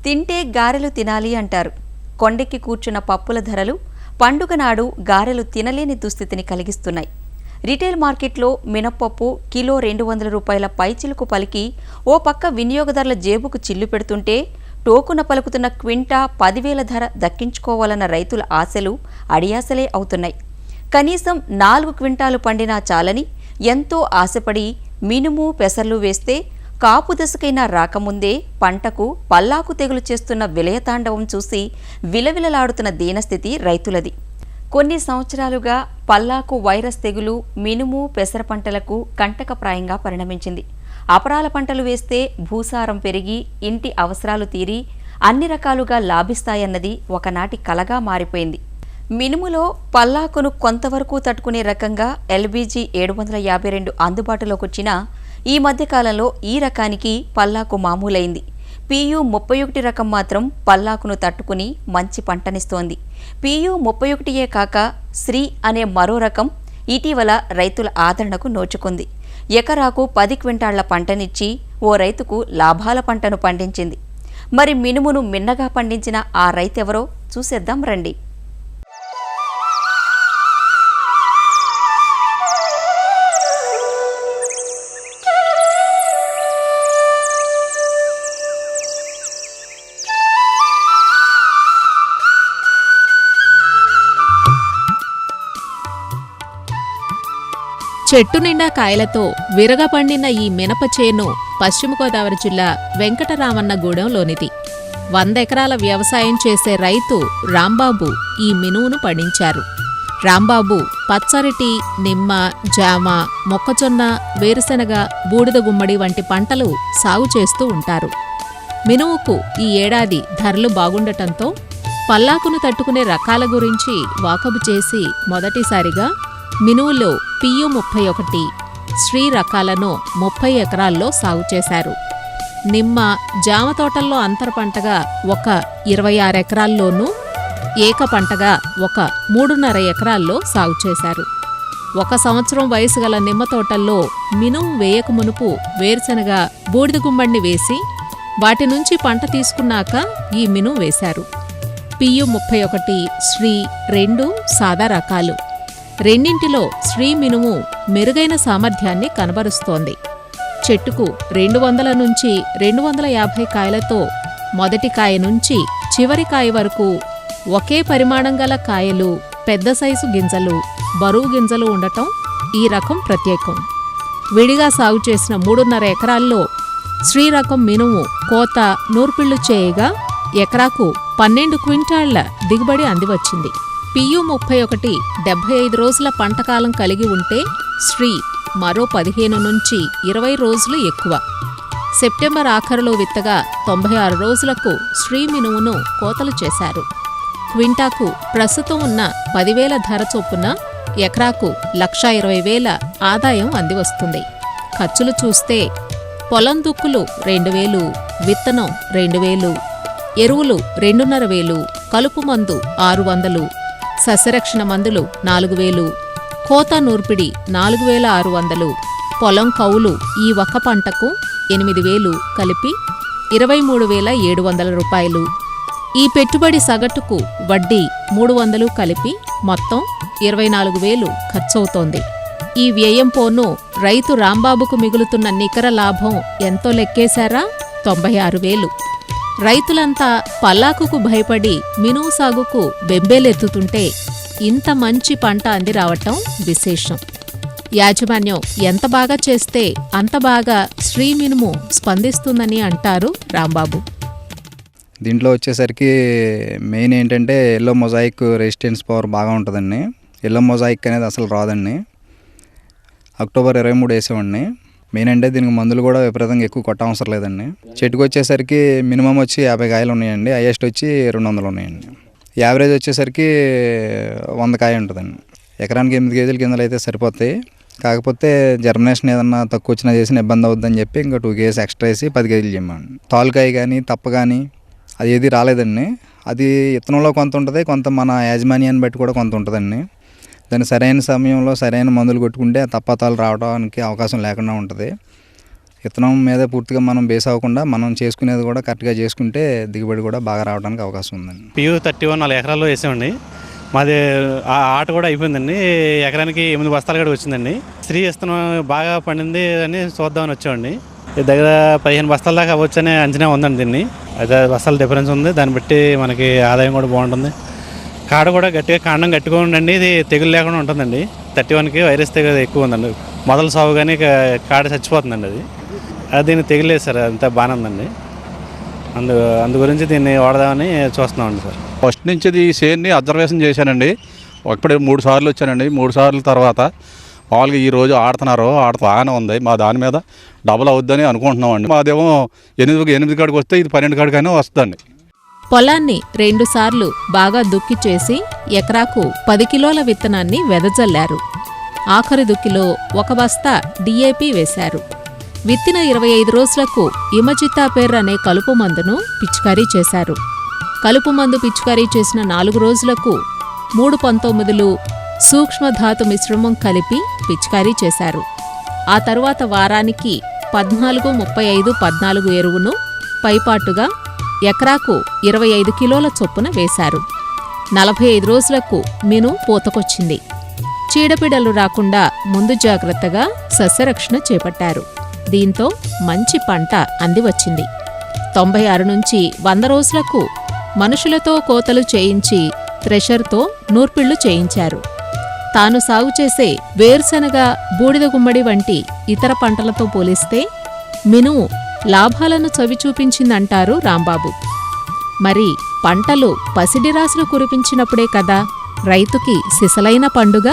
తింటే గారెలు తినాలి అంటారు. కొండెక్కి కూర్చున్న పప్పుల ధరలు పండుగ నాడు గారెలు తినలేని దుస్థితిని కలిగిస్తున్నాయి. రిటైల్ మార్కెట్లో మినప్పప్పు కిలో 200 రూపాయల పైచిలుకు పలికి ఓ పక్క వినియోగదారుల జేబుకు చిల్లు పెడుతుంటే, టోకున పలుకుతున్న క్వింటా 10,000 ధర దక్కించుకోవాలన్న రైతుల ఆశలు అడియాసలే అవుతున్నాయి. కనీసం 4 క్వింటాలు పండినా చాలని ఎంతో ఆశపడి మినుము పెసర్లు వేస్తే కాపు దశకైనా రాకముందే పంటకు పల్లాకు తెగులు చేస్తున్న విలయతాండవం చూసి విలవిలలాడుతున్న దీనస్థితి రైతులది. కొన్ని సంవత్సరాలుగా పల్లాకు వైరస్ తెగులు మినుము పెసర పంటలకు కంటకప్రాయంగా పరిణమించింది. అపరాల పంటలు వేస్తే భూసారం పెరిగి ఇంటి అవసరాలు తీరి అన్ని రకాలుగా లాభిస్తాయన్నది ఒకనాటి కలగా మారిపోయింది. మినుములో పల్లాకును కొంతవరకు తట్టుకునే రకంగా LBG 752 అందుబాటులోకొచ్చినా ఈ మధ్యకాలంలో ఈ రకానికి పల్లాకు మామూలైంది. PU31 రకం మాత్రం పల్లాకును తట్టుకుని మంచి పంటనిస్తోంది. PU31 కాక శ్రీ అనే మరో రకం ఇటీవల రైతుల ఆదరణకు నోచుకుంది. ఎకరాకు 10 క్వింటాళ్ల పంటనిచ్చి ఓ రైతుకు లాభాల పంటను పండించింది. మరి మినుమును మిన్నగా పండించిన ఆ రైతెవరో చూసేద్దాం రండి. చెట్టు నిండా కాయలతో విరగ పండిన ఈ మినప చేను పశ్చిమ గోదావరి జిల్లా వెంకటరామన్నగూడెంలోనిది. 100 ఎకరాల వ్యవసాయం చేసే రైతు రాంబాబు ఈ మినువును పండించారు. రాంబాబు పచ్చరిటి, నిమ్మ, జామ, మొక్కజొన్న, వేరుశెనగ, బూడిద గుమ్మడి వంటి పంటలు సాగు చేస్తూ ఉంటారు. మినువుకు ఈ ఏడాది ధరలు బాగుండటంతో పల్లాకును తట్టుకునే రకాల గురించి వాకబు చేసి మొదటిసారిగా మినువులో PU31 శ్రీ రకాలను 30 ఎకరాల్లో సాగు చేశారు. నిమ్మ, జామ తోటల్లో అంతర పంటగా ఒక 26 ఎకరాల్లోనూ, ఏక పంటగా ఒక 3.5 ఎకరాల్లో సాగు చేశారు. 1 సంవత్సరం వయసు గల నిమ్మ తోటల్లో మినుము వేయక మునుపు వేరుశెనగ, బూడిద గుమ్మడిని వేసి వాటి నుంచి పంట తీసుకున్నాక ఈ మినుము వేశారు. PU31 శ్రీ 2 సాదా రకాలు. రెండింటిలో శ్రీ మినుము మెరుగైన సామర్థ్యాన్ని కనబరుస్తోంది. చెట్టుకు 200 నుంచి 250 కాయలతో మొదటి కాయ నుంచి చివరి కాయ వరకు ఒకే పరిమాణం గల కాయలు, పెద్ద సైజు గింజలు, బరువు గింజలు ఉండటం ఈ రకం ప్రత్యేకం. విడిగా సాగు చేసిన 3.5 ఎకరాల్లో శ్రీరకం మినుము కోత నూర్పిళ్లు చేయగా ఎకరాకు 12 క్వింటాళ్ల దిగుబడి అందివచ్చింది. PU31 75 రోజుల పంటకాలం కలిగి ఉంటే శ్రీ మరో 15 నుంచి 20 రోజులు ఎక్కువ. సెప్టెంబర్ ఆఖరులో విత్తగా 96 రోజులకు శ్రీ మినువును కోతలు చేశారు. క్వింటాకు ప్రస్తుతం ఉన్న 10,000 ధర చొప్పున ఎకరాకు 1,20,000 ఆదాయం అందివస్తుంది. ఖర్చులు చూస్తే పొలం దుక్కులు 2,000, విత్తనం 2,000, ఎరువులు 2,500, కలుపు మందు 600, సస్యరక్షణ మందులు 4,000, కోత నూర్పిడి 4,600, పొలం కౌలు ఈ ఒక్క పంటకు 8,000 కలిపి 23,700 రూపాయలు. ఈ పెట్టుబడి సగటుకు వడ్డీ 300 కలిపి మొత్తం 24,000 ఖర్చవుతోంది. ఈ వ్యయం పోను రైతు రాంబాబుకు మిగులుతున్న నికర లాభం ఎంతో లెక్కేశారా? 96,000. రైతులంతా పల్లాకుకు భయపడి మినువు సాగుకు బెంబేలెత్తుతుంటే ఇంత మంచి పంట అంది రావటం విశేషం. యాజమాన్యం ఎంత బాగా చేస్తే అంత బాగా శ్రీ మినుము స్పందిస్తుందని అంటారు రాంబాబు. దీంట్లో వచ్చేసరికి మెయిన్ ఏంటంటే ఎల్లో మొజాయిక్ రెసిస్టెన్స్ పవర్ బాగా ఉంటుందండి. ఎల్లో మొజాయిక్ అనేది అసలు రాదండి. అక్టోబర్ 23 వేసేవాడిని. మెయిన్ అంటే దీనికి మందులు కూడా విపరీతంగా ఎక్కువ కొట్టవసరం లేదండి. చెట్టుకు వచ్చేసరికి మినిమం వచ్చి 50 కాయలు ఉన్నాయండి. హైయెస్ట్ వచ్చి 200 ఉన్నాయండి. యావరేజ్ వచ్చేసరికి 100 కాయ ఉంటుందండి. ఎకరానికి 8 కేజీల కిందలు అయితే సరిపోతాయి. కాకపోతే జర్మినేషన్ ఏదన్నా తక్కువ వచ్చినా చేసిన ఇబ్బంది అవుద్దని చెప్పి ఇంకా 2 కేజీస్ ఎక్స్ట్రా వేసి 10 కేజీలు చేయమండి. తాలుకాయ కానీ తప్ప కానీ అది ఏది రాలేదండి. అది ఇత్తనంలో కొంత ఉంటుంది, కొంత మన యాజమాన్యాన్ని బట్టి కూడా కొంత ఉంటుందండి. దాన్ని సరైన సమయంలో సరైన మందులు కొట్టుకుంటే తప్పతాలు రావడానికి అవకాశం లేకుండా ఉంటుంది. విత్తనం మీదే పూర్తిగా మనం బేస్ అవ్వకుండా మనం చేసుకునేది కూడా కరెక్ట్గా చేసుకుంటే దిగుబడి కూడా బాగా రావడానికి అవకాశం ఉందండి. PU31 4 ఎకరాల్లో వేసామండి. మాది ఆ ఆట కూడా అయిపోయిందండి. ఎకరానికి 8 బస్తాలు కూడా వచ్చిందండి. స్త్రీ విత్తనం బాగా పండింది అని చూద్దామని వచ్చామండి. దగ్గర 15 బస్తాల దాకా అవ్వచ్చనే అంచనా ఉందండి. దీన్ని 5 బస్తాల డిఫరెన్స్ ఉంది. దాన్ని బట్టి మనకి ఆదాయం కూడా బాగుంటుంది. కాడ కూడా గట్టిగా కాండం గట్టిగా ఉండండి. ఇది తెగులు లేకుండా ఉంటుందండి. 31కి వైరస్ తెగులు ఎక్కువ ఉందండి. మొదలు సాగు కానీ కాడ చచ్చిపోతుందండి. అది దీన్ని తెగులేదు సార్, అంతా బాగానే ఉందండి. అందు గురించి దీన్ని వాడదామని చూస్తున్నామండి సార్. ఫస్ట్ నుంచి ఈ షేర్ని అబ్జర్వేషన్ చేశానండి. ఇప్పుడే 3 సార్లు వచ్చానండి. 3 సార్లు తర్వాత మామూలుగా ఈరోజు ఆడుతున్నారు, బాగానే ఉంది. మా దాని మీద డబుల్ అవుద్దని అనుకుంటున్నామండి. మాదేమో 8 కాడికి వస్తే ఇది 12 కాడికైనా వస్తుందండి. పొలాన్ని 2 సార్లు బాగా దుక్కి చేసి ఎకరాకు 10 కిలోల విత్తనాన్ని వెదజల్లారు. ఆఖరి దుక్కిలో 1 బస్తా DAP వేశారు. విత్తిన 25 రోజులకు ఇమజితాపేర్ అనే కలుపు మందును పిచికారీ చేశారు. కలుపు మందు పిచికారీ చేసిన 4 రోజులకు 3/19 సూక్ష్మధాతు మిశ్రమం కలిపి పిచికారీ చేశారు. ఆ తరువాత వారానికి 14, 35, 14 ఎరువును పైపాటుగా ఎకరాకు 25 కిలోల చొప్పున వేశారు. 45 రోజులకు మిను పూతకొచ్చింది. చీడపీడలు రాకుండా ముందు జాగ్రత్తగా సస్యరక్షణ చేపట్టారు. దీంతో మంచి పంట అందివచ్చింది. 96 నుంచి 100 రోజులకు మనుషులతో కోతలు చేయించి థ్రెషర్తో నూర్పిళ్లు చేయించారు. తాను సాగు చేసే వేరుశనగ, బూడిద గుమ్మడి వంటి ఇతర పంటలతో పోలిస్తే మినుము లాభాలను చవిచూపించిందంటారు రాంబాబు. మరి పంటలు పసిడిరాసులు కురిపించినప్పుడే కదా రైతుకి సిసలైన పండుగ.